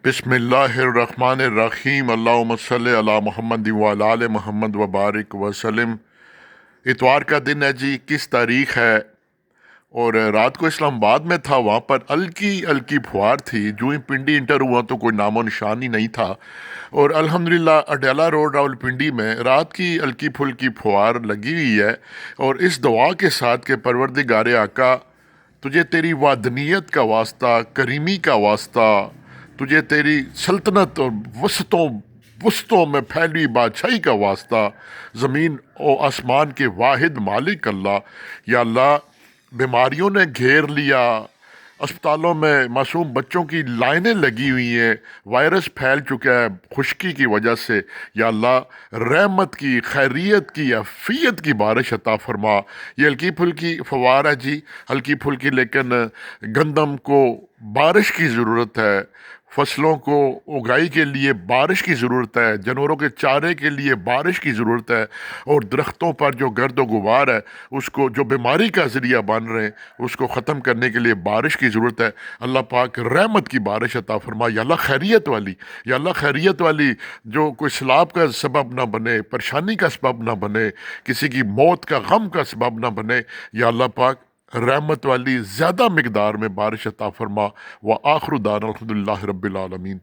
بسم اللہ الرحمن الرحیم، اللہم صلی علی محمد وعلی آل محمد وبارک وسلم۔ اتوار کا دن ہے جی، 21 تاریخ ہے، اور رات کو اسلام آباد میں تھا۔ وہاں پر ہلکی ہلکی پھوار تھی، جو ہی پنڈی انٹر ہوا تو کوئی نام و نشان ہی نہیں تھا۔ اور الحمدللہ اڈیالہ روڈ راولپنڈی میں رات کی ہلکی پھلکی پھوار لگی ہوئی ہے، اور اس دعا کے ساتھ کہ پروردگار آقا، تجھے تیری وحدانیت کا واسطہ، کریمی کا واسطہ، تجھے تیری سلطنت اور وسطوں میں پھیلی بادشاہی کا واسطہ، زمین و آسمان کے واحد مالک اللہ، یا اللہ، بیماریوں نے گھیر لیا، اسپتالوں میں معصوم بچوں کی لائنیں لگی ہوئی ہیں، وائرس پھیل چکا ہے خشکی کی وجہ سے، یا اللہ رحمت کی، خیریت کی، عافیت کی بارش عطا فرما۔ یہ ہلکی پھلکی فوار ہے جی، ہلکی پھلکی، لیکن گندم کو بارش کی ضرورت ہے، فصلوں کو اگائی کے لیے بارش کی ضرورت ہے، جانوروں کے چارے کے لیے بارش کی ضرورت ہے، اور درختوں پر جو گرد و غبار ہے، اس کو جو بیماری کا ذریعہ بن رہے ہیں، اس کو ختم کرنے کے لیے بارش کی ضرورت ہے۔ اللہ پاک رحمت کی بارش عطا فرما، یا اللہ خیریت والی، یا اللہ خیریت والی، جو کوئی سیلاب کا سبب نہ بنے، پریشانی کا سبب نہ بنے، کسی کی موت کا غم کا سبب نہ بنے، یا اللہ پاک رحمت والی زیادہ مقدار میں بارش عطا فرما۔ وآخر دعوانا الحمد للہ رب العالمین۔